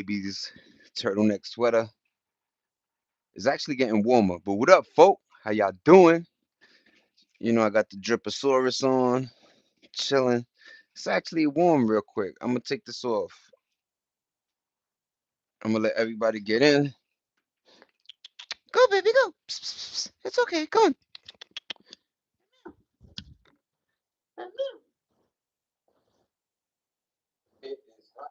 baby's turtleneck sweater. It's actually getting warmer. But what up, folk? How y'all doing? I got the Driposaurus on, chilling. It's actually warm real quick. I'm gonna take this off. I'm gonna let everybody get in. Go, baby, go. Psst, psst, psst. It's okay. Come on. It is hot.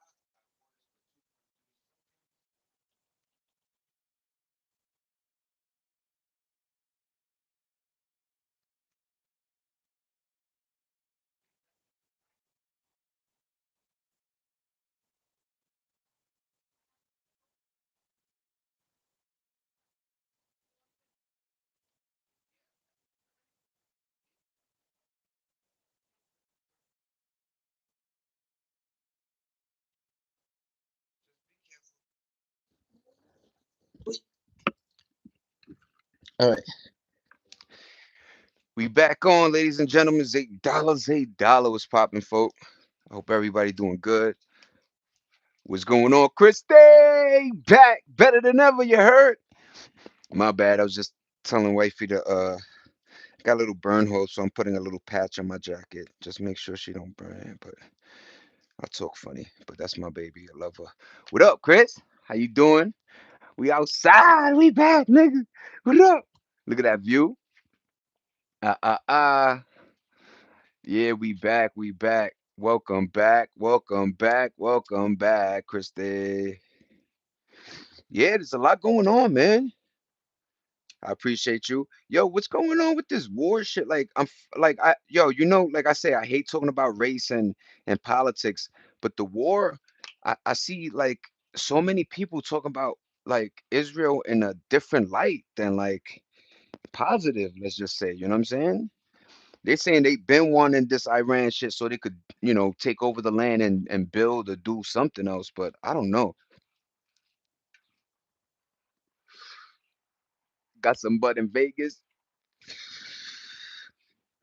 All right. We back on, ladies and gentlemen. It's $8. $8 was popping, folk. I hope everybody doing good. What's going on, Christy? Back better than ever. You heard? My bad. I was just telling wifey to got a little burn hole, so I'm putting a little patch on my jacket. Just make sure she don't burn. But I talk funny. But that's my baby. I love her. What up, Chris? How you doing? We outside. We back, nigga. What up? Look at that view. Ah ah ah. Yeah, we back. We back. Welcome back. Welcome back. Welcome back, Christy. Yeah, there's a lot going on, man. I appreciate you. Yo, what's going on with this war shit? Like, like I say, I hate talking about race and politics, but the war, I see like so many people talking about like Israel in a different light than like positive, let's just say. You know what I'm saying? They saying they been wanting this Iran shit so they could, take over the land and build or do something else, but I don't know. Got some butt in Vegas.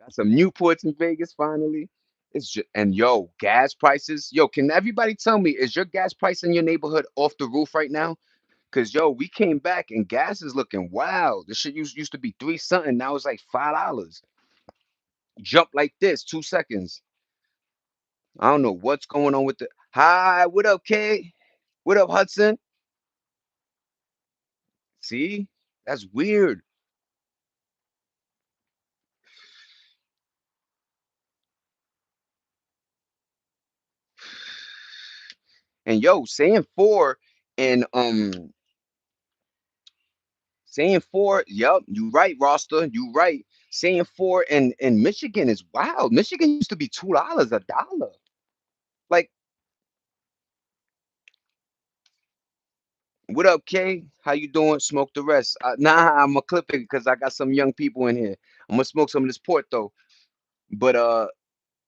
Got some Newports in Vegas finally. It's just, and yo, gas prices. Yo, can everybody tell me, is your gas price in your neighborhood off the roof right now? Cause yo, we came back and gas is looking wild. This shit used to be three something. Now it's like $5. Jump like this, 2 seconds. I don't know what's going on with the. Hi, what up, Kay? What up, Hudson? See, that's weird. And yo, and saying four, yep, you right, Roster. You right. Saying four in Michigan is wild. Michigan used to be $2, a dollar. Like, what up, Kay? How you doing? Smoke the rest. Nah, I'm gonna clip it because I got some young people in here. I'm gonna smoke some of this port though. But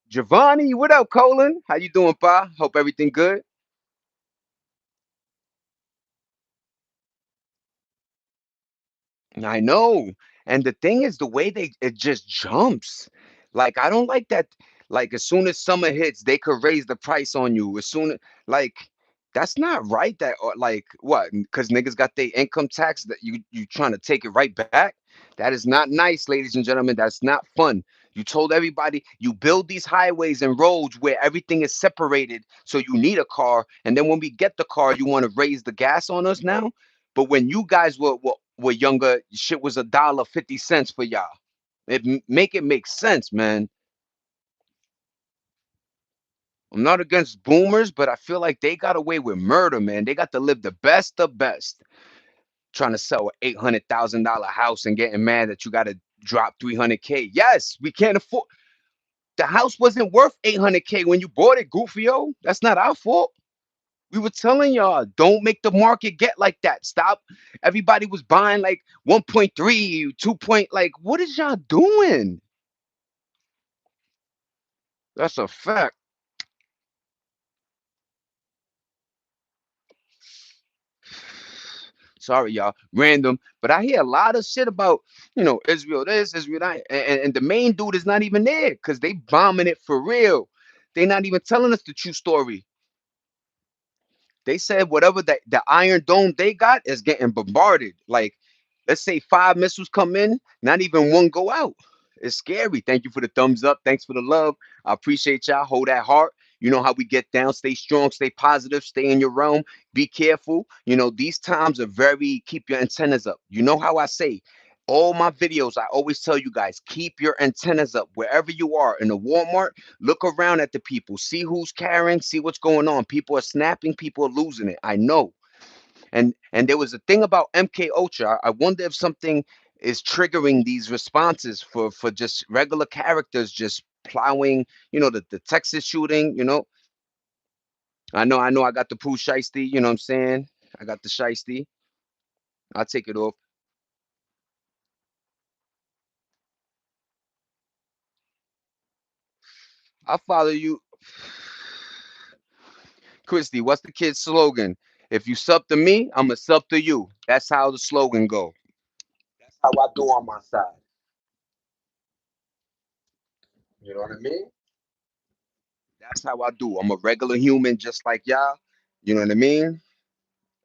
Giovanni, what up, Colin? How you doing, Pa? Hope everything good. I know. And the thing is the way it just jumps. Like I don't like that. Like as soon as summer hits, they could raise the price on you. As soon as like that's not right. That or like what? Because niggas got their income tax that you trying to take it right back. That is not nice, ladies and gentlemen. That's not fun. You told everybody you build these highways and roads where everything is separated, so you need a car. And then when we get the car, you want to raise the gas on us now. But when you guys were younger, shit was $1.50 for y'all. Make it make sense, man. I'm not against boomers, but I feel like they got away with murder, man. They got to live the best of best. Trying to sell an $800,000 house and getting mad that you got to drop 300K. Yes, we can't afford. The house wasn't worth 800K when you bought it, Goofio. That's not our fault. We were telling y'all, don't make the market get like that. Stop. Everybody was buying like 1.3, 2 point, like, what is y'all doing? That's a fact. Sorry, y'all. Random. But I hear a lot of shit about, Israel this, Israel that. And the main dude is not even there because they bombing it for real. They not even telling us the true story. They said whatever the Iron Dome they got is getting bombarded. Like, let's say 5 missiles come in, not even one go out. It's scary. Thank you for the thumbs up. Thanks for the love. I appreciate y'all. Hold that heart. You know how we get down. Stay strong, stay positive, stay in your realm. Be careful. These times are very, keep your antennas up. You know how I say, all my videos, I always tell you guys, keep your antennas up wherever you are in the Walmart. Look around at the people, see who's carrying, see what's going on. People are snapping, people are losing it. I know. And there was a thing about MK Ultra. I wonder if something is triggering these responses for just regular characters just plowing, the Texas shooting, I know I got the Pooh Shiesty, you know what I'm saying? I got the Shiesty. I'll take it off. I'll follow you. Christy, what's the kid's slogan? If you sub to me, I'm a sub to you. That's how the slogan go. That's how I do on my side. You know what I mean? That's how I do. I'm a regular human just like y'all. You know what I mean?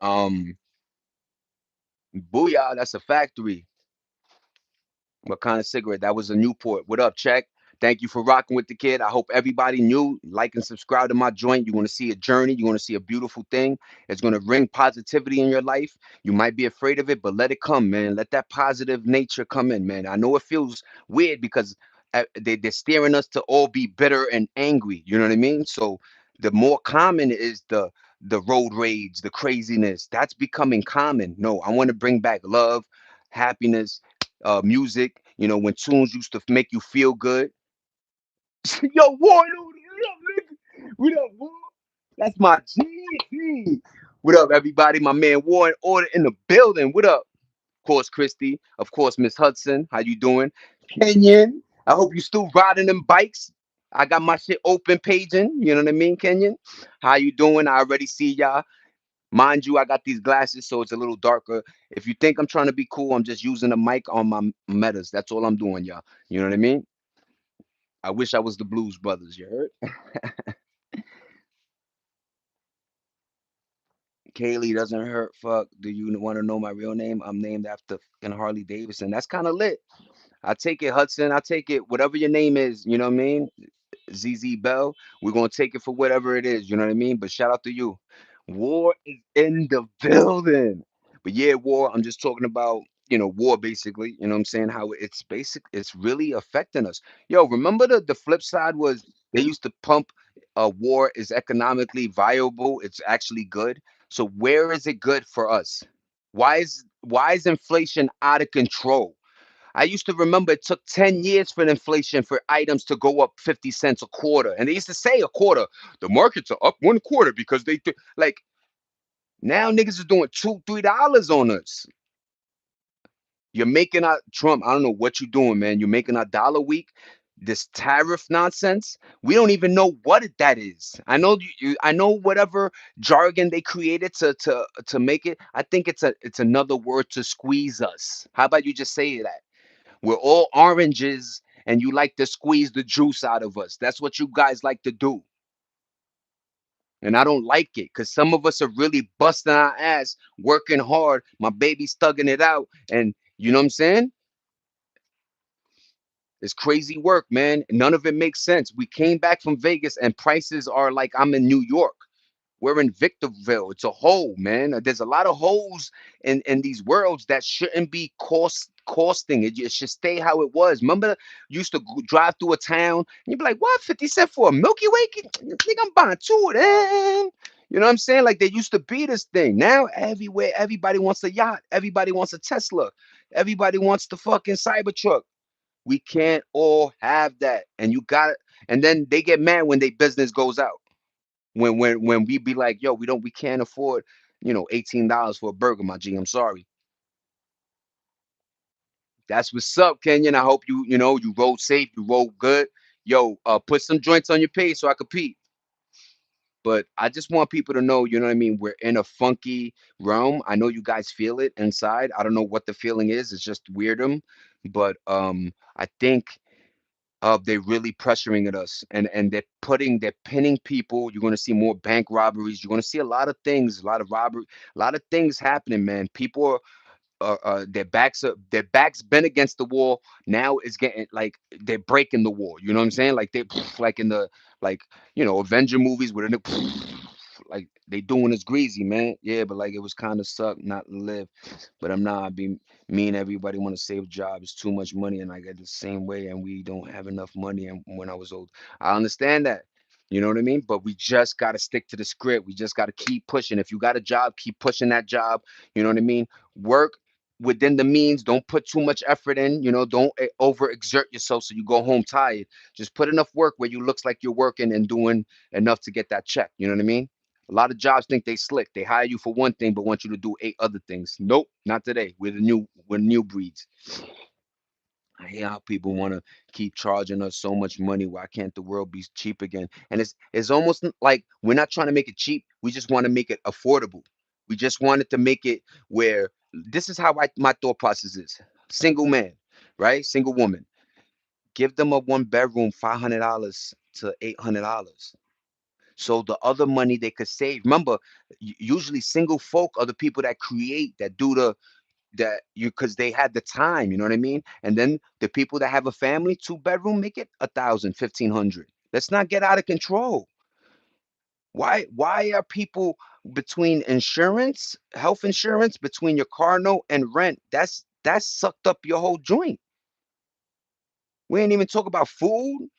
Um, Booyah, that's a factory. What kind of cigarette? That was a Newport. What up, Check? Thank you for rocking with the kid. I hope everybody new, like and subscribe to my joint. You want to see a journey. You want to see a beautiful thing. It's going to bring positivity in your life. You might be afraid of it, but let it come, man. Let that positive nature come in, man. I know it feels weird because they're steering us to all be bitter and angry. You know what I mean? So the more common is the road rage, the craziness. That's becoming common. No, I want to bring back love, happiness, music. When tunes used to make you feel good. Yo, Warren, what up, nigga? What up, Warren? That's my G. What up, everybody? My man Warren Order in the building. What up? Of course, Christy. Of course, Miss Hudson. How you doing? Kenyon. I hope you still riding them bikes. I got my shit open paging. You know what I mean, Kenyon? How you doing? I already see y'all. Mind you, I got these glasses, so it's a little darker. If you think I'm trying to be cool, I'm just using a mic on my metas. That's all I'm doing, y'all. You know what I mean? I wish I was the Blues Brothers. You heard? Kaylee doesn't hurt. Fuck. Do you want to know my real name? I'm named after fucking Harley Davidson. That's kind of lit. I take it, Hudson. I take it. Whatever your name is. You know what I mean? ZZ Bell. We're gonna take it for whatever it is, you know what I mean? But shout out to you. War is in the building. But yeah, war, I'm just talking about, war basically, you know what I'm saying? How it's really affecting us. Yo, remember the flip side was they used to pump war is economically viable, it's actually good. So where is it good for us? Why is inflation out of control? I used to remember it took 10 years for the inflation for items to go up 50 cents a quarter. And they used to say a quarter. The markets are up 1 quarter because like now niggas is doing $2, $3 on us. You're making our Trump, I don't know what you're doing, man. You're making our dollar weak. This tariff nonsense, we don't even know what that is. I know I know whatever jargon they created to make it. I think it's another word to squeeze us. How about you just say that? We're all oranges and you like to squeeze the juice out of us. That's what you guys like to do. And I don't like it because some of us are really busting our ass, working hard. My baby's thugging it out. And you know what I'm saying? It's crazy work, man. None of it makes sense. We came back from Vegas and prices are like I'm in New York. We're in Victorville. It's a hole, man. There's a lot of holes in these worlds that shouldn't be costing. It should stay how it was. Remember, you used to drive through a town and you'd be like, "What? 50 cent for a Milky Way? Think I'm buying two of them." You know what I'm saying? Like they used to be this thing. Now everywhere, everybody wants a yacht. Everybody wants a Tesla. Everybody wants the fucking Cybertruck. We can't all have that. And you got it. And then they get mad when their business goes out when we be like, yo, we can't afford, $18 for a burger, my G. I'm sorry. That's what's up, Kenyon. I hope you rode safe, you rode good. Yo, put some joints on your page so I could peep. But I just want people to know, you know what I mean? We're in a funky realm. I know you guys feel it inside. I don't know what the feeling is. It's just weirdum. But I think They really pressuring at us, and they're pinning people. You're going to see more bank robberies. You're going to see a lot of things, a lot of robbery, a lot of things happening, man. People their backs bent against the wall. Now it's getting like they're breaking the wall. You know what I'm saying? Like they like in the like Avenger movies where they like they doing us greasy, man. Yeah, but like it was kind of suck not to live. But I'm not be me and everybody want to save jobs. Too much money, and I get the same way, and we don't have enough money. And when I was old, I understand that. You know what I mean? But we just got to stick to the script. We just got to keep pushing. If you got a job, keep pushing that job. You know what I mean? Work within the means. Don't put too much effort in. Don't overexert yourself so you go home tired. Just put enough work where you looks like you're working and doing enough to get that check. You know what I mean? A lot of jobs think they slick. They hire you for one thing but want you to do eight other things. Nope, not today. We're new breeds. I hear how people want to keep charging us so much money. Why can't the world be cheap again? And it's almost like we're not trying to make it cheap. We just want to make it affordable. We just wanted to make it where this is how my thought process is. Single man, right? Single woman. Give them a one bedroom, $500 to $800. So the other money they could save. Remember, usually single folk are the people that create, that do the that you because they had the time, you know what I mean? And then the people that have a family, two-bedroom, make it 1,000, 1,500. Let's not get out of control. Why are people between insurance, health insurance, between your car note and rent? That's sucked up your whole joint. We ain't even talk about food,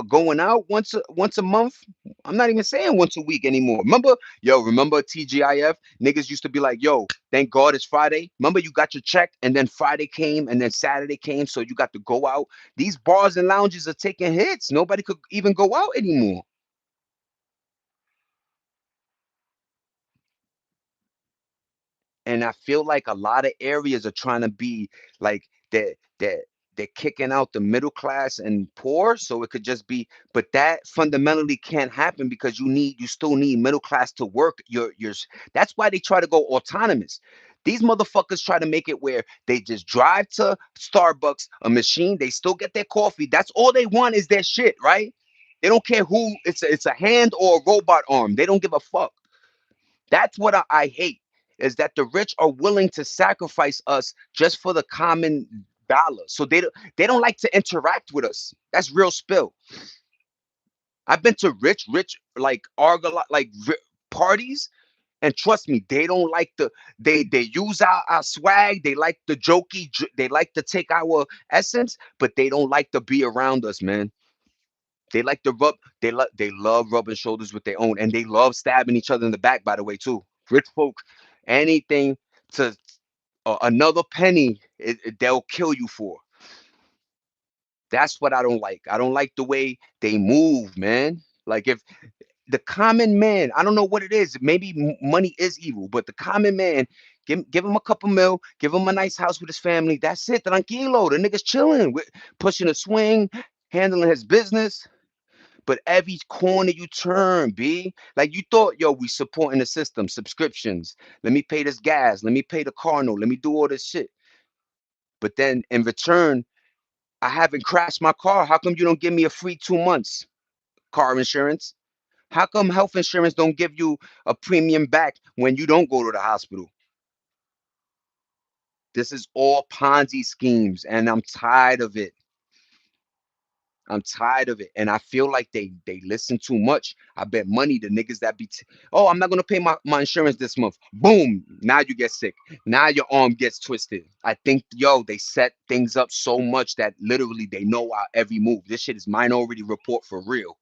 going out once a month. I'm not even saying once a week anymore. Remember TGIF? Niggas used to be like, yo, thank God it's Friday. Remember you got your check and then Friday came and then Saturday came, so you got to go out. These bars and lounges are taking hits. Nobody could even go out anymore. And I feel like a lot of areas are trying to be like that they're kicking out the middle class and poor, so it could just be. But that fundamentally can't happen because you still need middle class to work. That's why they try to go autonomous. These motherfuckers try to make it where they just drive to Starbucks, a machine, they still get their coffee. That's all they want is their shit, right? They don't care who it's a hand or a robot arm. They don't give a fuck. That's what I hate, is that the rich are willing to sacrifice us just for the common dollar. So they don't like to interact with us. That's real spill. I've been to rich like parties, and trust me, they don't like they use our swag. They like the they like to take our essence, but they don't like to be around us, man. They like to they love rubbing shoulders with their own, and they love stabbing each other in the back, by the way, too. Rich folk, anything to another penny, they'll kill you for. That's what I don't like. I don't like the way they move, man. Like if the common man, I don't know what it is. Maybe money is evil, but the common man, give him a couple mil, give him a nice house with his family. That's it. Tranquilo. The nigga's chilling, pushing a swing, handling his business. But every corner you turn, B, like you thought, yo, we supporting the system, subscriptions. Let me pay this gas. Let me pay the car note. Let me do all this shit. But then in return, I haven't crashed my car. How come you don't give me a free 2 months car insurance? How come health insurance don't give you a premium back when you don't go to the hospital? This is all Ponzi schemes, and I'm tired of it. I'm tired of it, and I feel like they listen too much. I bet money the niggas that oh, I'm not gonna pay my insurance this month. Boom, now you get sick. Now your arm gets twisted. I think they set things up so much that literally they know our every move. This shit is Minority Report for real.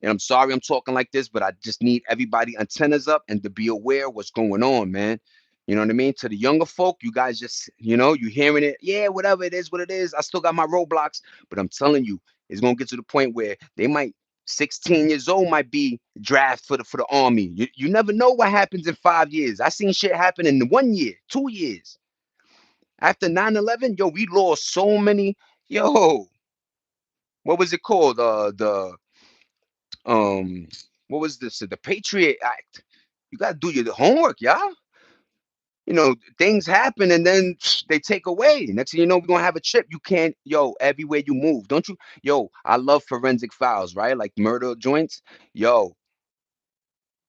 And I'm sorry I'm talking like this, but I just need everybody antennas up and to be aware what's going on, man. You know what I mean? To the younger folk, you guys just, you hearing it. Yeah, whatever it is, what it is. I still got my roadblocks, but I'm telling you, it's gonna get to the point where they might 16 years old might be draft for the army. You never know what happens in 5 years. I seen shit happen in 1 year, 2 years. After 9/11, yo, we lost so many. Yo, what was it called? Um what was this, the Patriot Act? You got to do your homework, y'all. things happen and then they take away. Next thing you know, we're gonna have a trip. You can't, everywhere you move, don't you? I love forensic files, right? Like murder joints. Yo,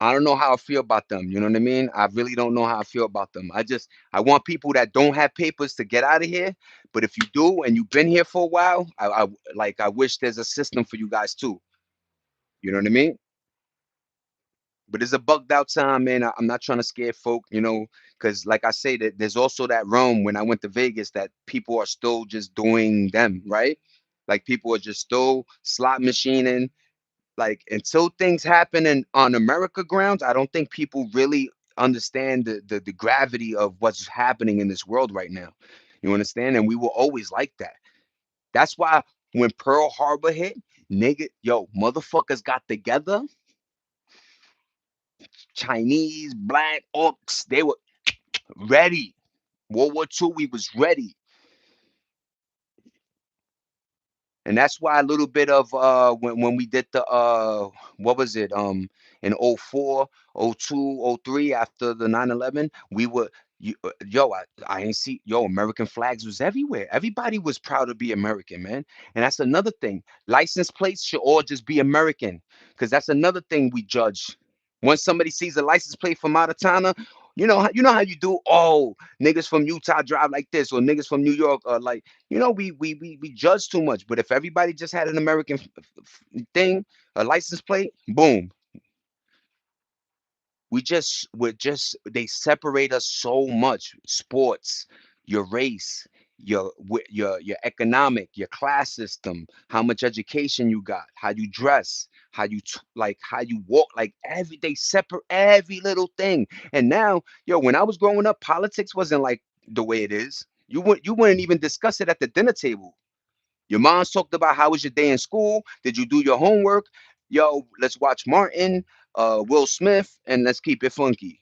I don't know how I feel about them. You know what I mean? I really don't know how I feel about them. I want people that don't have papers to get out of here. But if you do and you've been here for a while, I wish there's a system for you guys too. You know what I mean? But it's a bugged out time, man. I'm not trying to scare folk, because like I say, that there's also that realm when I went to Vegas that people are still just doing them, right? Like people are just still slot machining. Like until things happen on America grounds, I don't think people really understand the gravity of what's happening in this world right now. You understand? And we were always like that. That's why when Pearl Harbor hit, motherfuckers got together. Chinese, black, orcs, they were ready. World War II, we was ready. And that's why a little bit of when we did the what was it in '04, '02, '03 after the 9/11, we were I ain't see American flags was everywhere. Everybody was proud to be American, man. And that's another thing. License plates should all just be American, because that's another thing we judge. Once somebody sees a license plate from out of town, you know how you do. Oh, niggas from Utah drive like this, or niggas from New York are like, we judge too much. But if everybody just had an American thing, a license plate, boom. They separate us so much. Sports, your race, your economic, your class system, how much education you got, how you dress, how you walk, like they separate every little thing. And now, when I was growing up, politics wasn't like the way it is. You wouldn't even discuss it at the dinner table. Your mom's talked about how was your day in school? Did you do your homework? Let's watch Martin, Will Smith, and let's keep it funky.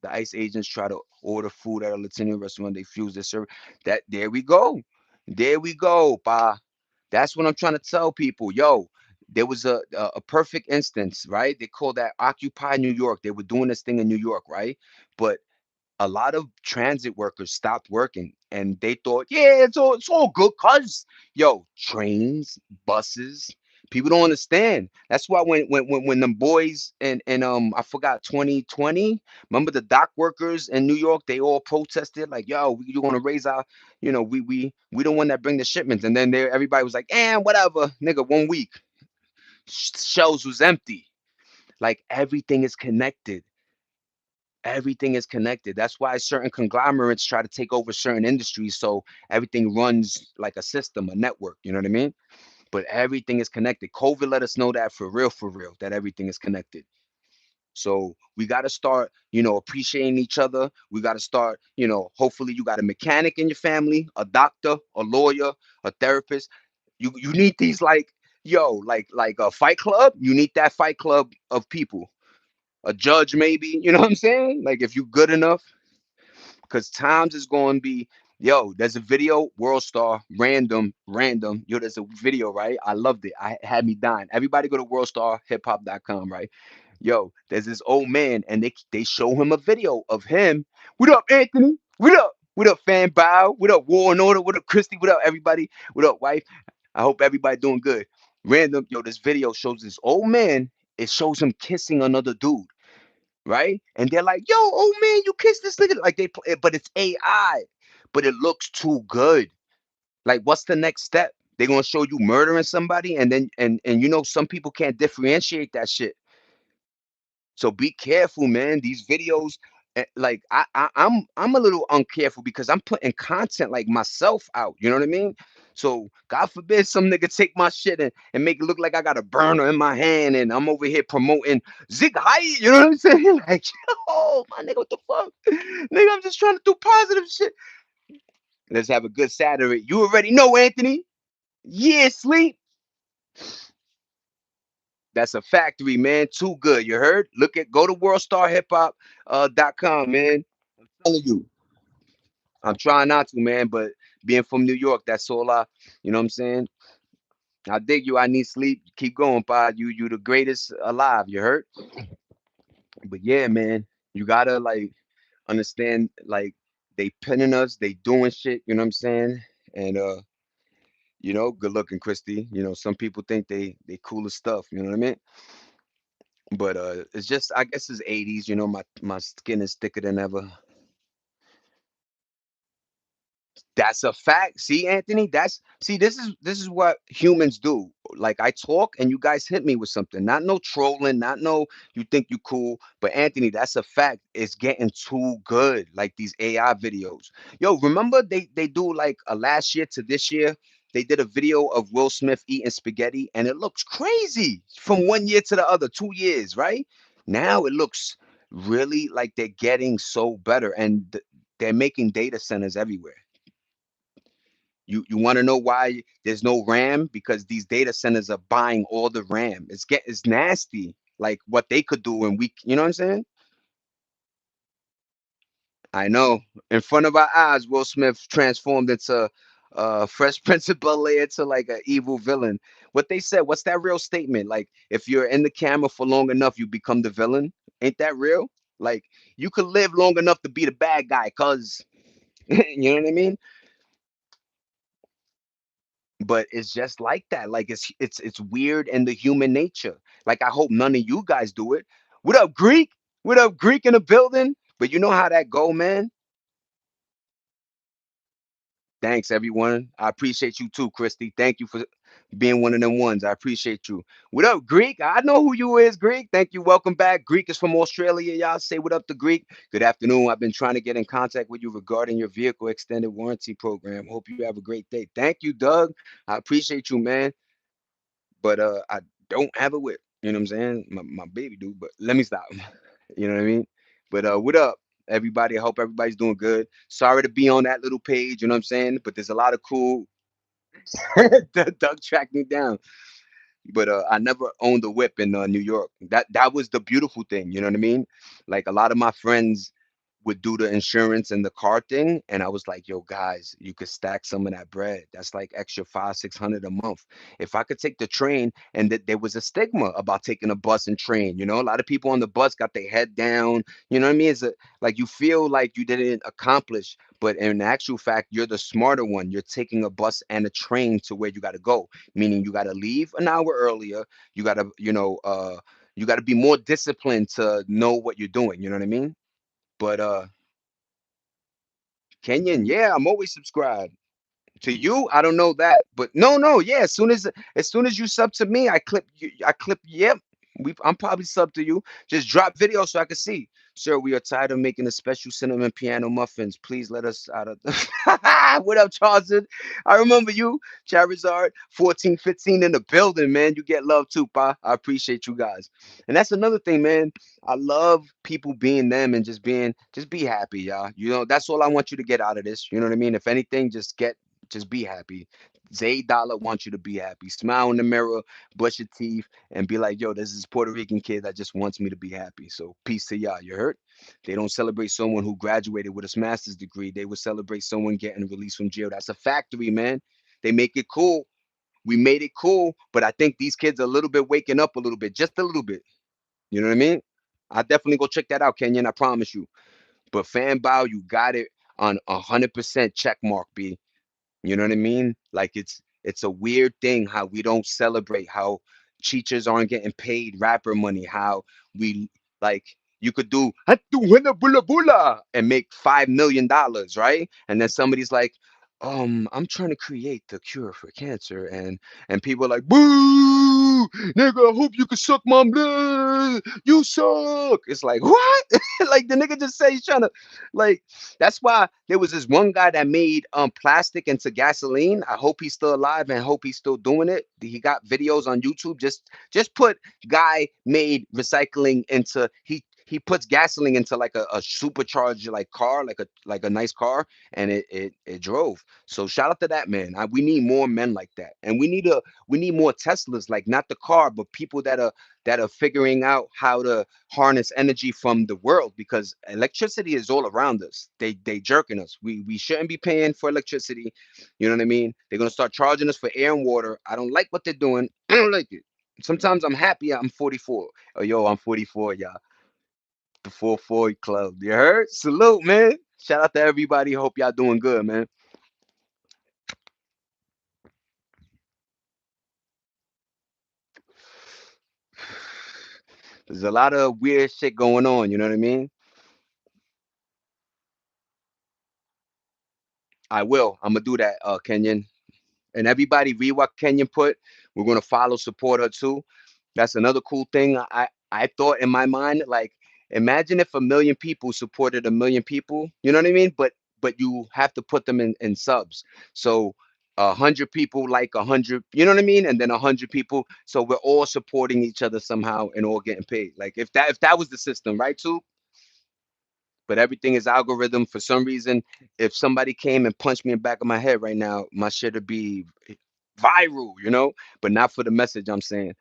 The ICE agents try to order food at a Latino restaurant. They fuse their service. There we go. There we go, pa. That's what I'm trying to tell people. There was a perfect instance, right? They call that Occupy New York. They were doing this thing in New York, right? But a lot of transit workers stopped working and they thought, yeah, it's all good, cuz trains, buses, people don't understand. That's why when them boys and I forgot 2020, remember the dock workers in New York, they all protested like, you're gonna raise our, we don't want that bring the shipments. And then everybody was like, whatever, nigga, 1 week. Shelves was empty. Like everything is connected. Everything is connected. That's why certain conglomerates try to take over certain industries, so everything runs like a system, a network. You know what I mean? But everything is connected. COVID let us know that for real, that everything is connected. So we got to start, appreciating each other. We got to start, hopefully you got a mechanic in your family, a doctor, a lawyer, a therapist. You need these, like, like a fight club. You need that fight club of people. A judge, maybe. You know what I'm saying? Like if you good enough, because times is going to be, there's a video, world star, random, there's a video, right? I loved it. I had me dying. Everybody go to worldstarhiphop.com, right? There's this old man and they show him a video of him. What up, Anthony? What up, fan bow? What up, War and Order? What up, Christy? What up, everybody? What up, wife? I hope everybody doing good. Random, this video shows this old man. It shows him kissing another dude, right? And they're like, "Yo, old man, you kissed this nigga." Like they play, but it's AI, but it looks too good. Like, what's the next step? They're gonna show you murdering somebody, and then and some people can't differentiate that shit. So be careful, man. These videos, like I'm a little uncareful because I'm putting content like myself out. You know what I mean? So God forbid some nigga take my shit and make it look like I got a burner in my hand and I'm over here promoting Zig Height. You know what I'm saying? Like, my nigga, what the fuck? Nigga, I'm just trying to do positive shit. Let's have a good Saturday. You already know, Anthony. Yeah, sleep. That's a factory, man. Too good. You heard? Go to worldstarhiphop.com, man. I'm telling you. I'm trying not to, man, but being from New York, that's all you know what I'm saying? I dig you. I need sleep. Keep going, pa. You the greatest alive. You heard? But yeah, man, you gotta like understand like they pinning us, they doing shit, you know what I'm saying? And good looking Christy. Some people think they cool as stuff, you know what I mean? But it's just I guess it's 80s, my skin is thicker than ever. That's a fact. See, Anthony, this is what humans do. Like I talk and you guys hit me with something. Not no trolling, not no you think you cool. But Anthony, that's a fact. It's getting too good. Like these AI videos. Yo, remember they do like a last year to this year, they did a video of Will Smith eating spaghetti and it looks crazy from one year to the other, 2 years, right? Now it looks really like they're getting so better and they're making data centers everywhere. You want to know why there's no RAM? Because these data centers are buying all the RAM. It's nasty, like what they could do, and you know what I'm saying? I know. In front of our eyes, Will Smith transformed into Fresh Prince of Bel Air to like an evil villain. What they said? What's that real statement? Like, if you're in the camera for long enough, you become the villain. Ain't that real? Like, you could live long enough to be the bad guy, cause you know what I mean. But it's just like that. Like it's weird in the human nature. Like I hope none of you guys do it. What up, Greek? What up, Greek in the building? But you know how that go, man. Thanks, everyone. I appreciate you too, Christy. Thank you for being one of them ones. I appreciate you. What up, Greek? I know who you is, Greek. Thank you. Welcome back. Greek is from Australia. Y'all say what up to Greek. Good afternoon. I've been trying to get in contact with you regarding your vehicle extended warranty program. Hope you have a great day. Thank you, Doug. I appreciate you, man. But I don't have a whip. You know what I'm saying? My baby do, but let me stop. You know what I mean? But what up, everybody? I hope everybody's doing good. Sorry to be on that little page, you know what I'm saying? But there's a lot of cool. Doug tracked me down. But I never owned a whip in New York. That was the beautiful thing, you know what I mean? Like a lot of my friends would do the insurance and the car thing, and I was like, "Yo, guys, you could stack some of that bread. That's like extra 500-600 a month. If I could take the train, and that there was a stigma about taking a bus and train. A lot of people on the bus got their head down. You know what I mean? Like you feel like you didn't accomplish, but in actual fact, you're the smarter one. You're taking a bus and a train to where you got to go, meaning you got to leave an hour earlier. You got to, you got to be more disciplined to know what you're doing. You know what I mean? But Kenyan, yeah, I'm always subscribed. To you, I don't know that, but no, no, yeah. As soon as you sub to me, I clip you. I clip. Yep, I'm probably sub to you. Just drop video so I can see. Sir, we are tired of making the special cinnamon piano muffins. Please let us out of. What up, Charleston? I remember you, Charizard, 1415 in the building, man. You get love too, pa. I appreciate you guys, and that's another thing, man. I love people being them and just be happy, y'all. That's all I want you to get out of this. You know what I mean? If anything, just be happy. Zay Dollar wants you to be happy. Smile in the mirror, brush your teeth, and be like, yo, this is Puerto Rican kid that just wants me to be happy. So peace to y'all. You heard? They don't celebrate someone who graduated with a master's degree. They would celebrate someone getting released from jail. That's a factory, man. They make it cool. We made it cool, but I think these kids are a little bit waking up a little bit, just a little bit. You know what I mean? I definitely go check that out, Kenyon. I promise you. But fan bow, you got it on 100% check mark, B. You know what I mean? Like it's a weird thing how we don't celebrate how teachers aren't getting paid rapper money. How we like you could do "Hatu hina bula bula" and make $5 million, right? And then somebody's like, I'm trying to create the cure for cancer, and people are like, boo, nigga, I hope you can suck my blood. You suck. It's like what? Like the nigga just say he's trying to like that's why there was this one guy that made plastic into gasoline. I hope he's still alive and hope he's still doing it. He got videos on YouTube. Just put guy made recycling into he puts gasoline into like a supercharged like car, like a nice car, and it drove. So shout out to that man. We need more men like that, and we need more Teslas, like not the car, but people that are figuring out how to harness energy from the world because electricity is all around us. They jerking us. We shouldn't be paying for electricity. You know what I mean? They're gonna start charging us for air and water. I don't like what they're doing. I don't like it. Sometimes I'm happy I'm 44. Oh yo, I'm 44, y'all. The 440 Club. You heard? Salute, man. Shout out to everybody. Hope y'all doing good, man. There's a lot of weird shit going on. You know what I mean? I will. I'm gonna do that, Kenyon. And everybody read what Kenyon put. We're gonna follow, support her too. That's another cool thing. I thought in my mind, like, imagine if a million people supported a million people. You know what I mean? But you have to put them in subs. So 100 people like 100. You know what I mean? And then 100 people. So we're all supporting each other somehow and all getting paid. Like if that was the system, right? Too. But everything is algorithm. For some reason, if somebody came and punched me in the back of my head right now, my shit would be viral, but not for the message I'm saying.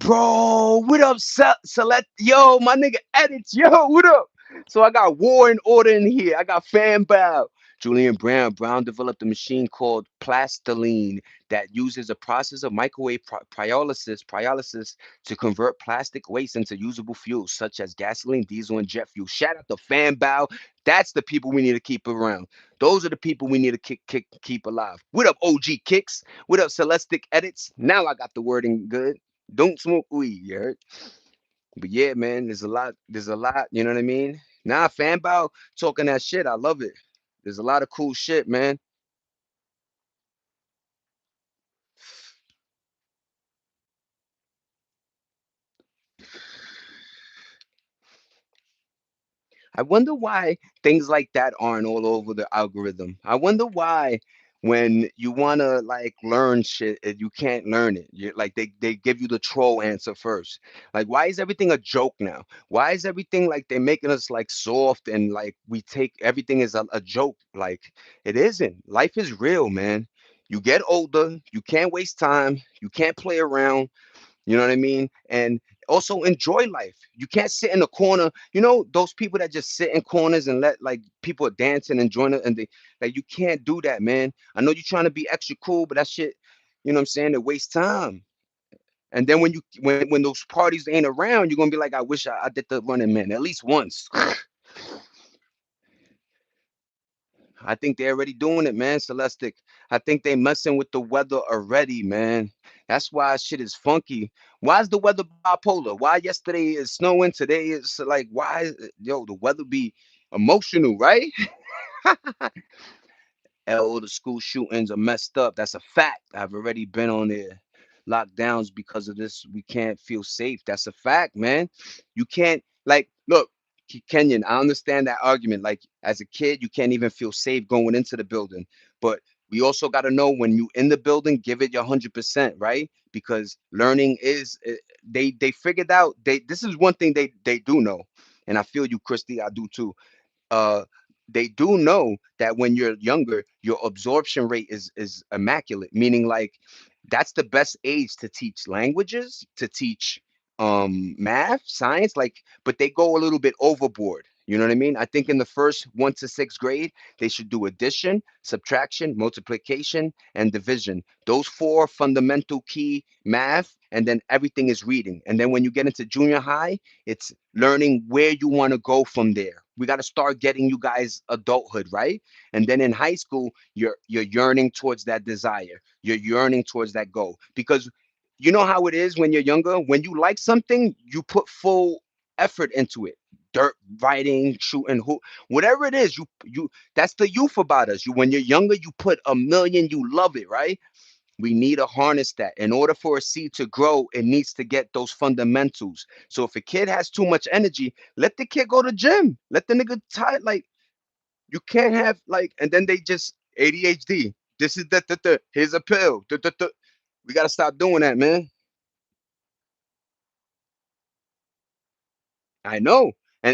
Bro, what up, Select? Yo, my nigga edits. Yo, what up? So I got War and Order in here. I got Fan Bow. Julian Brown. Brown developed a machine called plastiline that uses a process of microwave pyrolysis to convert plastic waste into usable fuels such as gasoline, diesel, and jet fuel. Shout out to Fan Bow. That's the people we need to keep around. Those are the people we need to keep alive. What up, OG Kicks? What up, Celestic Edits? Now I got the wording good. Don't smoke weed, you heard? But yeah, man, there's a lot. There's a lot. You know what I mean? Nah, Fanbow talking that shit. I love it. There's a lot of cool shit, man. I wonder why things like that aren't all over the algorithm. I wonder why when you wanna like learn shit, you can't learn it. Like they give you the troll answer first. Like why is everything a joke now? Why is everything like they're making us like soft and like we take everything as a joke? Like it isn't. Life is real, man. You get older, you can't waste time, you can't play around. You know what I mean? And also enjoy life. You can't sit in a corner. You know those people that just sit in corners and let like people dance and enjoy it, and they like you can't do that, man. I know you're trying to be extra cool, but that shit, you know what I'm saying? It wastes time. And then when those parties ain't around, you're gonna be like, I wish I did the Running Man at least once. I think they're already doing it, man, Celestic. I think they messing with the weather already, man. That's why shit is funky. Why is the weather bipolar? Why yesterday is snowing, today is like, yo, the weather be emotional, right? The school shootings are messed up. That's a fact. I've already been on there. Lockdowns because of this. We can't feel safe. That's a fact, man. You can't like look, Kenyon. I understand that argument. Like as a kid, you can't even feel safe going into the building. But we also got to know when you in the building, give it your 100%, right? Because learning is they figured out this is one thing they do know, and I feel you, Christy. I do too. uh they do know that when you're younger, your absorption rate is immaculate, meaning like that's the best age to teach languages, to teach math, science, like, but they go a little bit overboard. You know what I mean? I think in the first 1 to 6th grade, they should do addition, subtraction, multiplication, and division. Those four fundamental key math, and then everything is reading. And then when you get into junior high, it's learning where you want to go from there. We got to start getting you guys adulthood, right? And then in high school, you're yearning towards that desire. You're yearning towards that goal because you know how it is when you're younger. When you like something, you put full effort into it. Dirt riding, shooting, whatever it is, you that's the youth about us. You when you're younger, you put a million, you love it, right? We need to harness that. In order for a seed to grow, it needs to get those fundamentals. So if a kid has too much energy, let the kid go to gym. Let the nigga tie like you can't have like and then they just ADHD. This is the here's a pill. We gotta stop doing that, man. I know.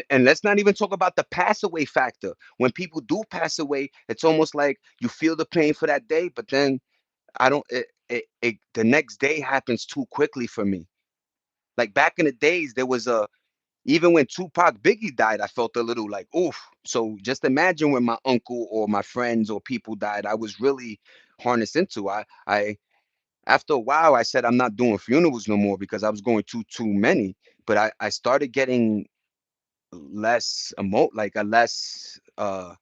And let's not even talk about the pass away factor. When people do pass away, it's almost like you feel the pain for that day, but then I don't the next day happens too quickly for me. Like back in the days, there was a even when Tupac Biggie died, I felt a little like oof. So just imagine when my uncle or my friends or people died, I was really harnessed into. I after a while I said I'm not doing funerals no more because I was going too many. But I started getting less like a less like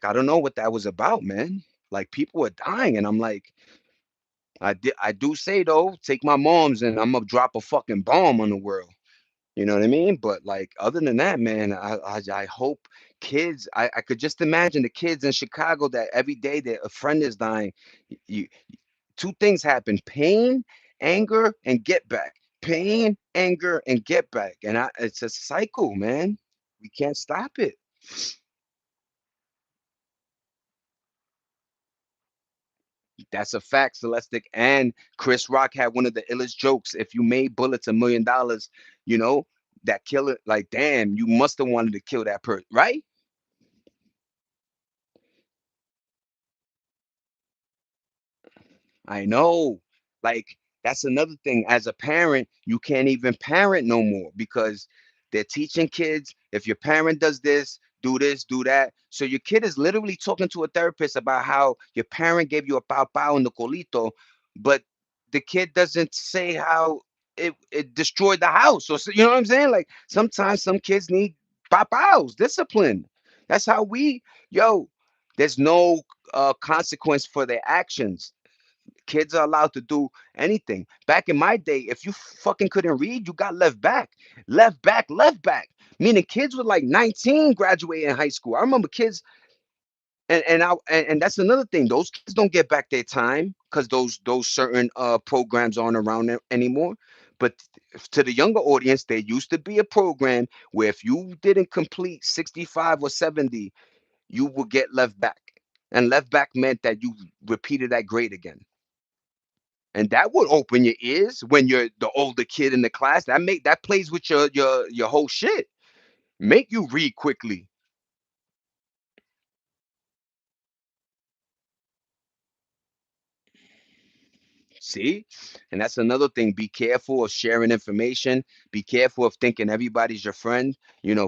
I don't know what that was about, man. Like people were dying, and I'm like, I do say though, take my moms and I'm gonna drop a fucking bomb on the world. You know what I mean? But like other than that, man, I hope kids. I could just imagine the kids in Chicago that every day that a friend is dying. You, two things happen: pain, anger, and get back. Pain, anger, and get back. And it's a cycle, man. We can't stop it. That's a fact, Celestic. And Chris Rock had one of the illest jokes. If you made bullets $1 million, you know, that killer, like, damn, you must have wanted to kill that person, right? I know. Like, that's another thing. As a parent, you can't even parent no more because they're teaching kids if your parent does this, do this, do that. So your kid is literally talking to a therapist about how your parent gave you a pow pow in the colito, but the kid doesn't say how it destroyed the house. So you know what I'm saying? Like sometimes some kids need pow pows, discipline. That's how yo, there's no consequence for their actions. Kids are allowed to do anything. Back in my day, if you fucking couldn't read, you got left back, left back, left back. Meaning kids were like 19 graduating high school. I remember kids, and that's another thing. Those kids don't get back their time because those certain programs aren't around anymore. But to the younger audience, there used to be a program where if you didn't complete 65 or 70, you would get left back. And left back meant that you repeated that grade again. And that would open your ears when you're the older kid in the class. That plays with your whole shit. Make you read quickly. See? And that's another thing. Be careful of sharing information. Be careful of thinking everybody's your friend.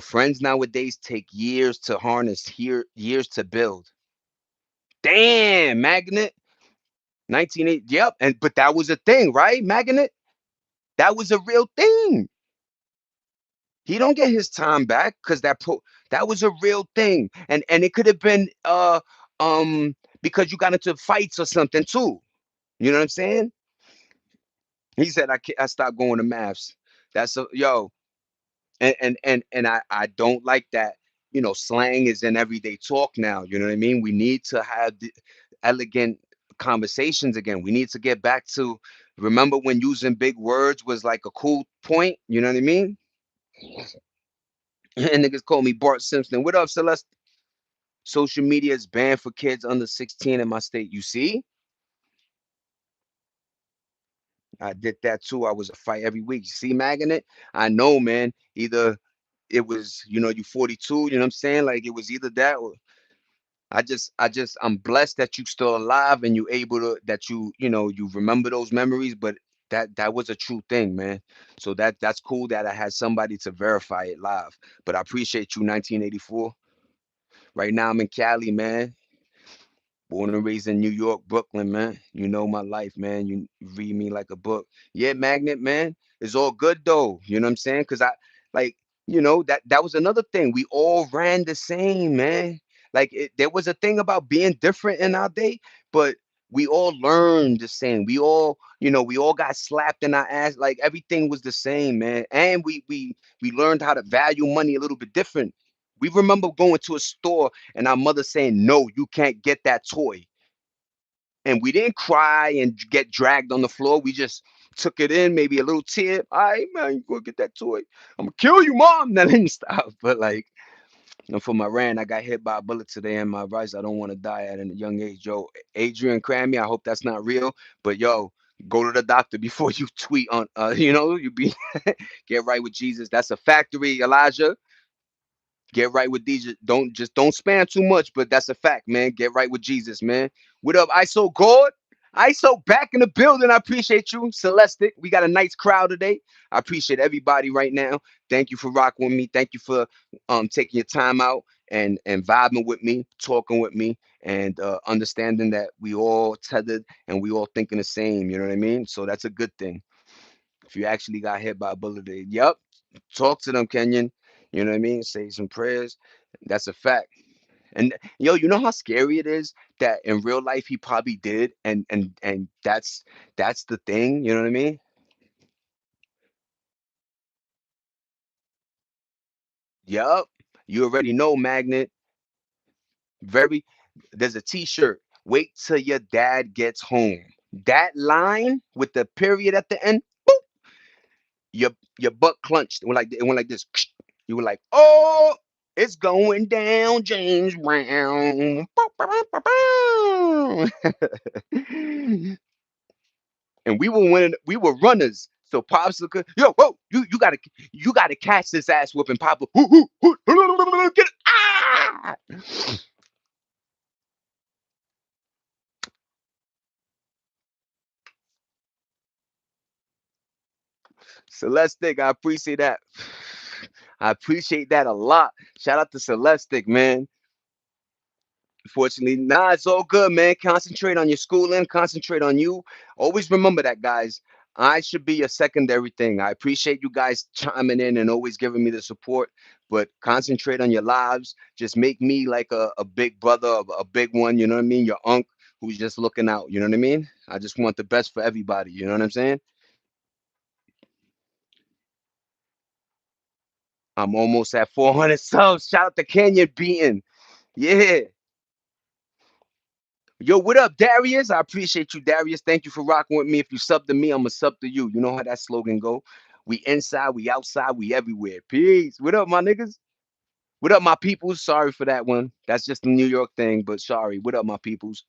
Friends nowadays take years to harness, years to build. Damn, Magnet. 1980. Yep. And but that was a thing, right? Magnet? That was a real thing. He don't get his time back because that was a real thing, and it could have been because you got into fights or something too. You know what I'm saying? He said I stopped going to maths. That's a yo, and I don't like that. Slang is in everyday talk now. You know what I mean? We need to have the elegant conversations again. We need to get back to remember when using big words was like a cool point. You know what I mean? And niggas call me Bart Simpson. What up, Celeste? Social media is banned for kids under 16 in my state. You see? I did that too. I was a fight every week. You see, Magnet? I know, man. Either it was, you 42, you know what I'm saying? Like it was either that or I'm blessed that you still alive and you able to that you remember those memories, but that was a true thing, man. So that's cool that I had somebody to verify it live. But I appreciate you, 1984. Right now I'm in Cali, man. Born and raised in New York, Brooklyn, man. You know my life, man. You read me like a book. Yeah, Magnet, man. It's all good though. You know what I'm saying? Cause I like, that was another thing. We all ran the same, man. Like there was a thing about being different in our day, but we all learned the same. We all got slapped in our ass. Like everything was the same, man. And we learned how to value money a little bit different. We remember going to a store and our mother saying, "No, you can't get that toy." And we didn't cry and get dragged on the floor. We just took it in, maybe a little tear. All right, man, you go get that toy. I'm gonna kill you, mom. That didn't stop. But like, for my rant, I got hit by a bullet today in my rice. I don't want to die at a young age. Yo, Adrian Crammy, I hope that's not real. But yo, go to the doctor before you tweet on you be get right with Jesus. That's a factory, Elijah. Get right with Jesus. Don't spam too much, but that's a fact, man. Get right with Jesus, man. What up, ISO God? ISO back in the building. I appreciate you, Celestic. We got a nice crowd today. I appreciate everybody right now. Thank you for rocking with me. Thank you for taking your time out and vibing with me, talking with me, and understanding that we all tethered and we all thinking the same. You know what I mean? So that's a good thing. If you actually got hit by a bullet, yep. Talk to them, Kenyon. You know what I mean? Say some prayers. That's a fact. And yo, you know how scary it is that in real life he probably did, and that's the thing. You know what I mean? Yup. You already know, Magnet. Very. There's a T-shirt. Wait till your dad gets home. That line with the period at the end, your your butt clenched. It went like this. You were like, oh, it's going down, James Brown. And we were winning. We were runners. So Pops look, yo, whoa, you gotta catch this ass whooping, Papa. Get it. Ah! Celestic, I appreciate that. I appreciate that a lot. Shout out to Celestic, man. Fortunately, nah, it's all good, man. Concentrate on your schooling, concentrate on you. Always remember that, guys. I should be a secondary thing. I appreciate you guys chiming in and always giving me the support, but concentrate on your lives. Just make me like a big brother, a big one, you know what I mean? Your uncle who's just looking out, you know what I mean? I just want the best for everybody, you know what I'm saying? I'm almost at 400 subs. Shout out to Canyon Beaton. Yeah. Yo, what up, Darius? I appreciate you, Darius. Thank you for rocking with me. If you sub to me, I'm going to sub to you. You know how that slogan go. We inside, we outside, we everywhere. Peace. What up, my niggas? What up, my peoples? Sorry for that one. That's just a New York thing, but sorry. What up, my peoples?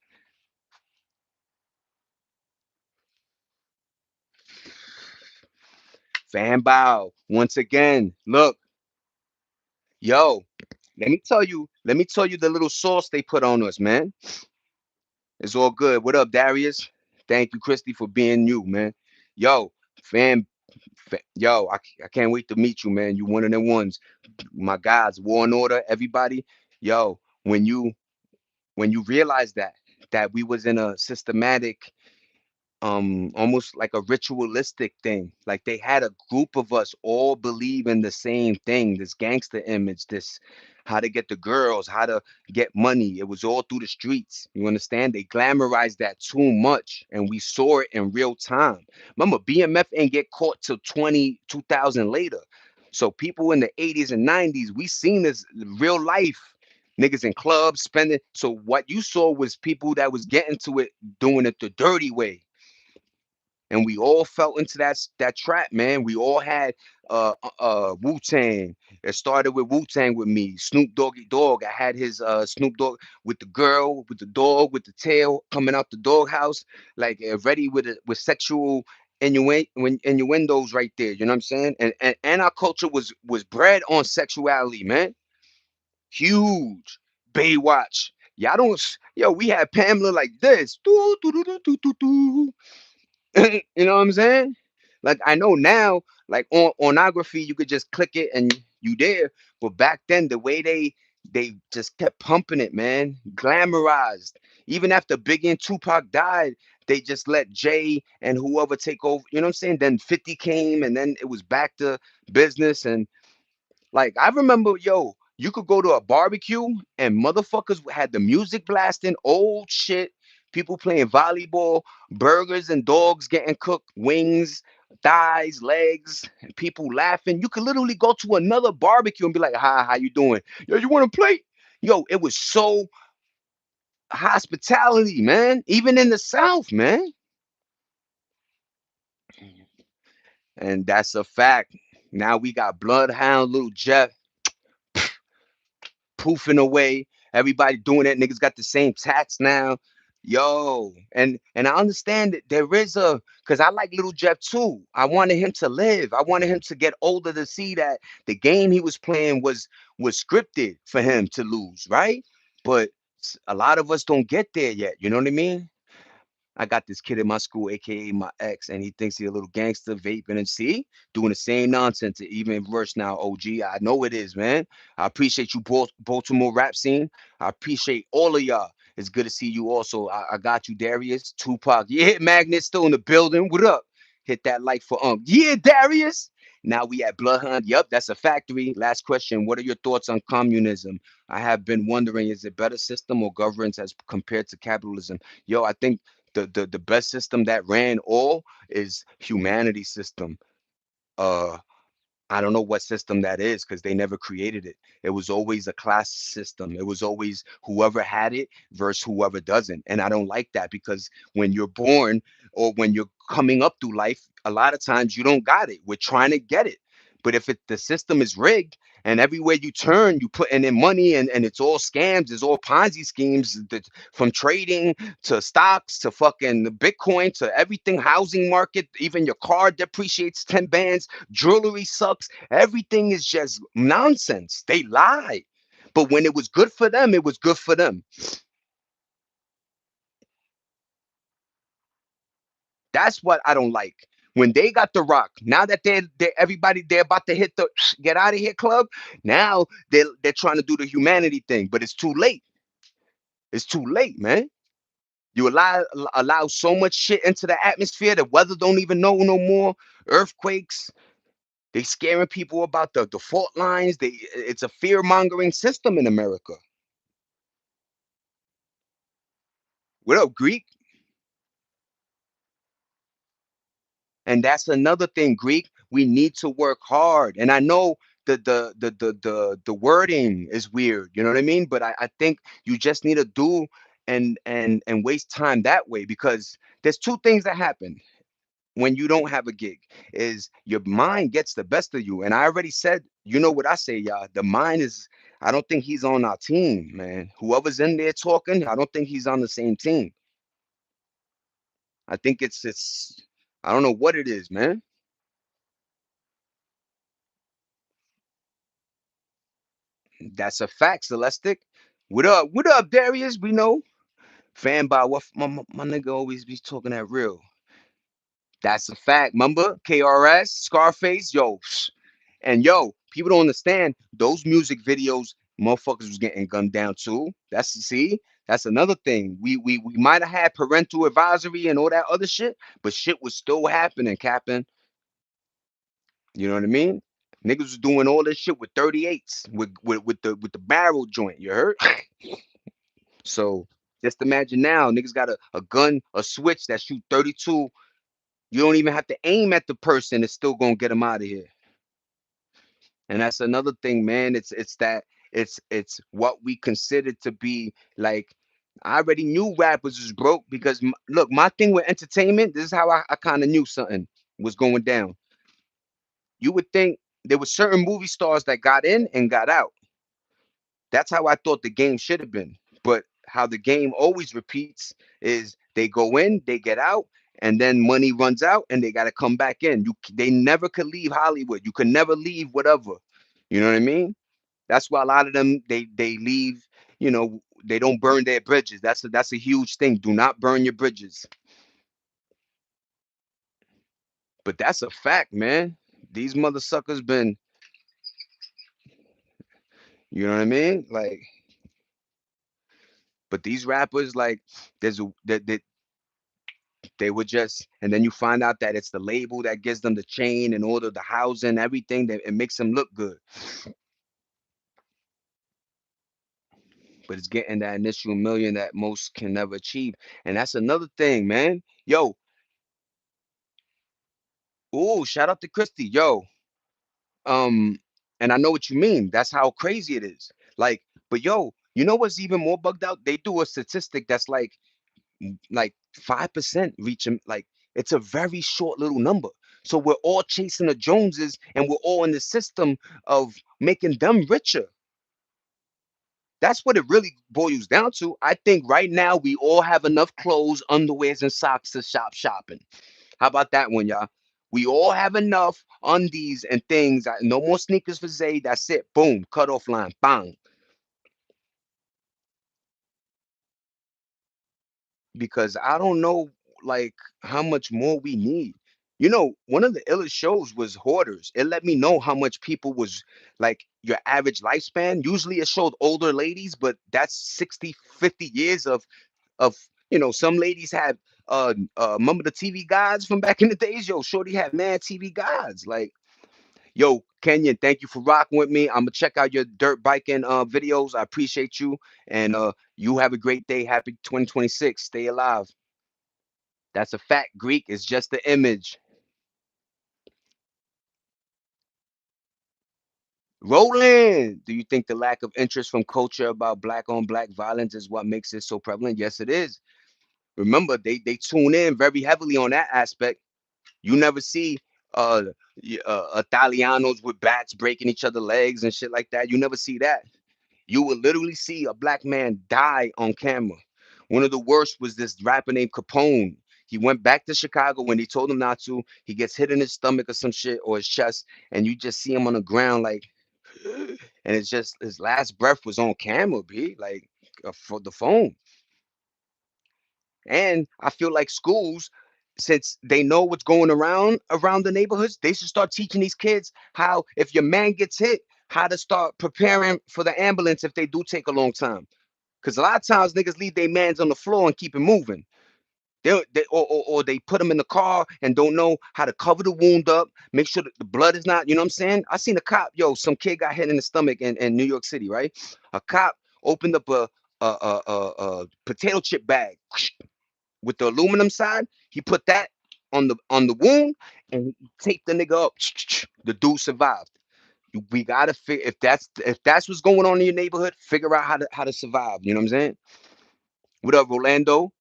Fan bow. Once again, look, yo, let me tell you the little sauce they put on us, man. It's all good. What up, Darius? Thank you, Christy, for being you, man. Yo, fan, yo, I can't wait to meet you, man. You one of them ones. My guys, War and Order, everybody. Yo, when you realize that we was in a systematic almost like a ritualistic thing, like they had a group of us all believe in the same thing, this gangster image, this how to get the girls, how to get money. It was all through the streets, you understand? They glamorized that too much and we saw it in real time. Remember, BMF ain't get caught till 2000 later. So people in the 80s and 90s, we seen this real life, niggas in clubs spending. So what you saw was people that was getting to it doing it the dirty way, and we all fell into that trap, man. We all had Wu Tang. It started with Wu Tang with me. Snoop Doggy Dogg. I had his Snoop Dogg with the girl, with the dog, with the tail coming out the doghouse, like ready with sexual innuendos right there. You know what I'm saying? And our culture was bred on sexuality, man. Huge. Baywatch. Y'all don't. Yo, we had Pamela like this. Doo, doo, doo, doo, doo, doo, doo. You know what I'm saying? Like I know now, like on ornography, you could just click it and you there. But back then, the way they just kept pumping it, man, glamorized. Even after Biggie and Tupac died, they just let Jay and whoever take over. You know what I'm saying? Then 50 came, and then it was back to business. And like I remember, yo, you could go to a barbecue and motherfuckers had the music blasting, old shit, people playing volleyball, burgers and dogs getting cooked, wings, thighs, legs, and people laughing. You could literally go to another barbecue and be like, "Hi, how you doing? Yo, you want a plate?" Yo, it was so hospitality, man. Even in the South, man. And that's a fact. Now we got Bloodhound, Little Jeff, poofing away. Everybody doing it. Niggas got the same tats now. Yo, and I understand that there is a, because I like Little Jeff too. I wanted him to live. I wanted him to get older to see that the game he was playing was scripted for him to lose, right? But a lot of us don't get there yet. You know what I mean? I got this kid in my school, aka my ex, and he thinks he's a little gangster vaping and see, doing the same nonsense, even worse now. OG, I know it is, man. I appreciate you, Baltimore rap scene. I appreciate all of y'all. It's good to see you. Also, I got you, Darius, Tupac. Yeah, Magnet still in the building. What up? Hit that like for Yeah, Darius. Now we at Bloodhound. Yup, that's a factory. Last question. What are your thoughts on communism? I have been wondering, is it better system or governance as compared to capitalism? Yo, I think the best system that ran all is humanity system. Uh I don't know what system that is because they never created it. It was always a class system. It was always whoever had it versus whoever doesn't. And I don't like that because when you're born or when you're coming up through life, a lot of times you don't got it. We're trying to get it. But if the system is rigged and everywhere you turn, you put in money and it's all scams, it's all Ponzi schemes from trading to stocks to fucking Bitcoin to everything, housing market, even your car depreciates 10 bands, jewelry sucks. Everything is just nonsense. They lie. But when it was good for them, it was good for them. That's what I don't like. When they got the rock, now that they're everybody they're about to hit the get out of here club. Now they're trying to do the humanity thing, but it's too late. It's too late, man. You allow so much shit into the atmosphere. The weather don't even know no more. Earthquakes. They scaring people about the fault lines. It's a fear mongering system in America. What up, Greek? And that's another thing, Greek. We need to work hard. And I know the wording is weird, you know what I mean? But I think you just need to do and waste time that way because there's two things that happen when you don't have a gig is your mind gets the best of you. And I already said, you know what I say, y'all. The mind is I don't think he's on our team, man. Whoever's in there talking, I don't think he's on the same team. I think it's I don't know what it is, man. That's a fact, Celestic. What up? What up, Darius? We know. Fan by what my nigga always be talking that real. That's a fact. Remember? KRS, Scarface, yo. And yo, people don't understand those music videos, motherfuckers was getting gunned down too. That's another thing. We might have had parental advisory and all that other shit, but shit was still happening, Captain. You know what I mean? Niggas was doing all this shit with 38s, with the barrel joint, you heard? So just imagine now, niggas got a gun, a switch that shoot 32. You don't even have to aim at the person, it's still gonna get them out of here. And that's another thing, man. It's that it's what we consider to be like. I already knew rappers was broke because look, my thing with entertainment. This is how I kind of knew something was going down. You would think there were certain movie stars that got in and got out. That's how I thought the game should have been. But how the game always repeats is they go in, they get out, and then money runs out, and they got to come back in. They never could leave Hollywood. You could never leave whatever. You know what I mean? That's why a lot of them they leave. You know, they don't burn their bridges. That's a huge thing. Do not burn your bridges. But that's a fact, man. These mother suckers been. You know what I mean? Like, but these rappers like there's a they would just and then you find out that it's the label that gives them the chain and all of the housing, everything that it makes them look good. But it's getting that initial million that most can never achieve. And that's another thing, man. Yo, oh, shout out to Christy. Yo, um, and I know what you mean. That's how crazy it is. Like, but yo, you know what's even more bugged out? They do a statistic that's like 5% reach them. Like it's a very short little number. So we're all chasing the Joneses and we're all in the system of making them richer. That's what it really boils down to. I think right now we all have enough clothes, underwears, and socks to shop shopping. How about that one, y'all? We all have enough undies and things. No more sneakers for Zay. That's it. Boom. Cut off line. Bang. Because I don't know like how much more we need. You know, one of the illest shows was Hoarders. It let me know how much people was like your average lifespan. Usually it showed older ladies, but that's 60, 50 years of some ladies had remember the TV guides from back in the days? Yo, Shorty had mad TV guides. Like Yo, Kenyon, thank you for rocking with me. I'm gonna check out your dirt biking videos. I appreciate you, and you have a great day. Happy 2026. Stay alive. That's a fact. Greek is just the image. Roland, do you think the lack of interest from culture about black on black violence is what makes it so prevalent? Yes, it is. Remember, they tune in very heavily on that aspect. You never see uh, Italianos with bats breaking each other legs and shit like that. You never see that. You will literally see a black man die on camera. One of the worst was this rapper named Capone. He went back to Chicago when they told him not to. He gets hit in his stomach or some shit or his chest, and you just see him on the ground like, and it's just his last breath was on camera, b like for the phone. And I feel like schools, since they know what's going around the neighborhoods, they should start teaching these kids how, if your man gets hit, how to start preparing for the ambulance if they do take a long time. Because a lot of times niggas leave their mans on the floor and keep it moving. Or they put them in the car and don't know how to cover the wound up, make sure that the blood is not, you know what I'm saying? I seen a cop, yo, some kid got hit in the stomach in New York City, right? A cop opened up a potato chip bag with the aluminum side. He put that on the wound and he taped the nigga up. The dude survived. We gotta figure, if that's what's going on in your neighborhood, figure out how to survive. You know what I'm saying? What up, Rolando?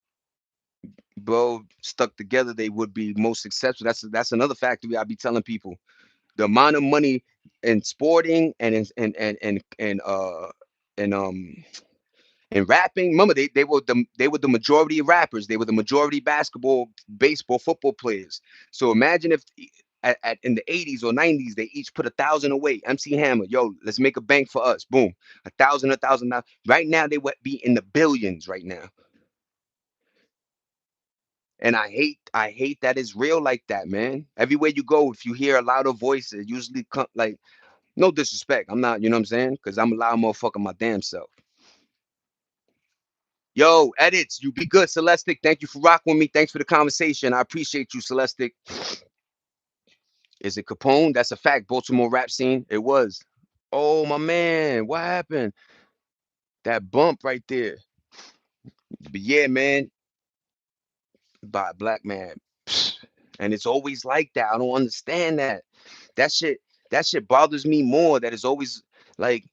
Bro, stuck together, they would be most successful. That's another factor I be telling people. The amount of money in sporting and in rapping. Remember, they were the majority of rappers. They were the majority basketball, baseball, football players. So imagine if in the 80s or 90s they each put 1,000 away. MC Hammer, yo, let's make a bank for us. Boom, 1,000, 1,000. Right now they would be in the billions right now. And I hate that it's real like that, man. Everywhere you go, if you hear a louder voice, it usually come like, no disrespect. I'm not, you know what I'm saying? Because I'm a loud motherfucker my damn self. Yo, edits, you be good, Celestic. Thank you for rocking with me. Thanks for the conversation. I appreciate you, Celestic. Is it Capone? That's a fact. Baltimore rap scene. It was. Oh my man, what happened? That bump right there. But yeah, man, by a black man. And it's always like that. I don't understand that. That shit, that shit bothers me more. That is always like,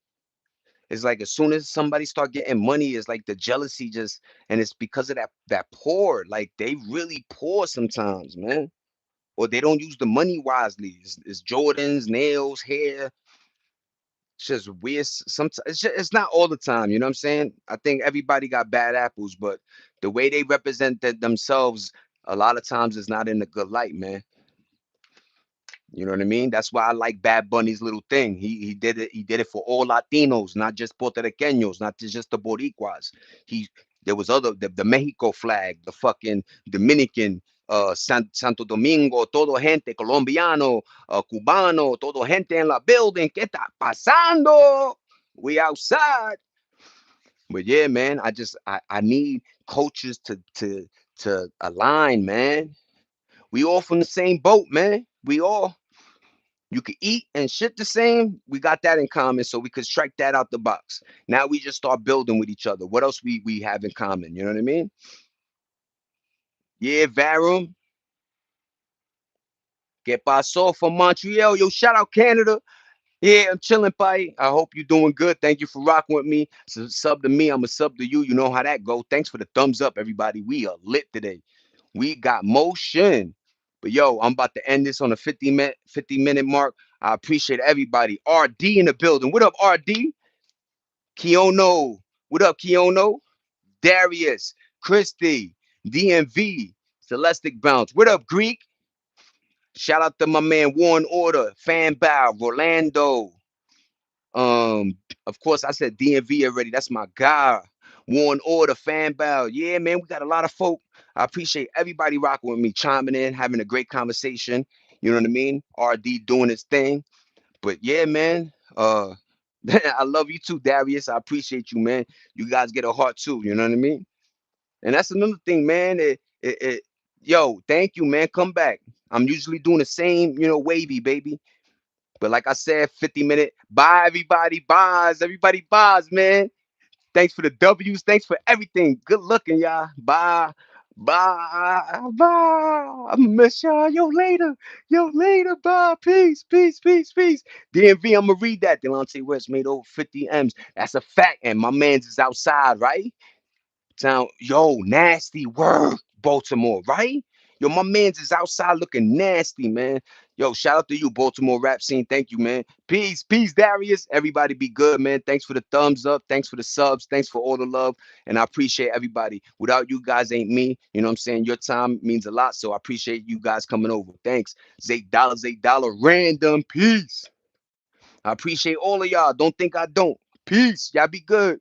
it's like as soon as somebody start getting money, it's like the jealousy just, and it's because of that poor. Like they really poor sometimes, man. Or they don't use the money wisely. It's Jordans, nails, hair. It's just weird. Sometimes it's not all the time. You know what I'm saying? I think everybody got bad apples, but the way they represent themselves a lot of times is not in a good light, man. You know what I mean? That's why I like Bad Bunny's little thing. He did it. He did it for all Latinos, not just Puerto Ricanos, not just the Boricuas. He There was the Mexico flag, the fucking Dominican, Santo Domingo, todo gente colombiano, cubano, todo gente en la building. ¿Qué está pasando? We outside. But yeah, man, I need coaches to align, man. We all from the same boat, man. We all, you could eat and shit the same. We got that in common, so we could strike that out the box. Now we just start building with each other. What else we have in common? You know what I mean? Yeah, Varum. Que paso from Montreal. Yo, shout out Canada. Yeah, I'm chilling, Pai. I hope you're doing good. Thank you for rocking with me. So sub to me, I'm a sub to you. You know how that go. Thanks for the thumbs up, everybody. We are lit today. We got motion. But yo, I'm about to end this on a 50-minute mark. I appreciate everybody. RD in the building. What up, RD? Kiono. What up, Kiono? Darius, Christy, DMV, Celestic Bounce. What up, Greek? Shout out to my man Warren Order, Fan Bow, Rolando. Um, of course, I said DMV already. That's my guy. Warren Order, Fan Bow. Yeah, man, we got a lot of folk. I appreciate everybody rocking with me, chiming in, having a great conversation. You know what I mean? RD doing his thing. But yeah, man. I love you too, Darius. I appreciate you, man. You guys get a heart too. You know what I mean? And that's another thing, man. Yo, thank you, man. Come back. I'm usually doing the same, wavy, baby. But like I said, 50-minute. Bye, everybody. Buys. Everybody buys, man. Thanks for the W's. Thanks for everything. Good looking, y'all. Bye. Bye. Bye. I miss y'all. Yo, later. Yo, later. Bye. Peace. Peace. Peace. Peace. DMV, I'm going to read that. Delonte West made over 50 M's. That's a fact. And my man's is outside, right? Sound, yo, nasty work, Baltimore, right? Yo, my man's is outside looking nasty, man. Yo, shout out to you, Baltimore rap scene. Thank you, man. Peace, peace, Darius. Everybody be good, man. Thanks for the thumbs up. Thanks for the subs. Thanks for all the love. And I appreciate everybody. Without you guys ain't me. You know what I'm saying? Your time means a lot. So I appreciate you guys coming over. Thanks. $8, random. Peace. I appreciate all of y'all. Don't think I don't. Peace. Y'all be good.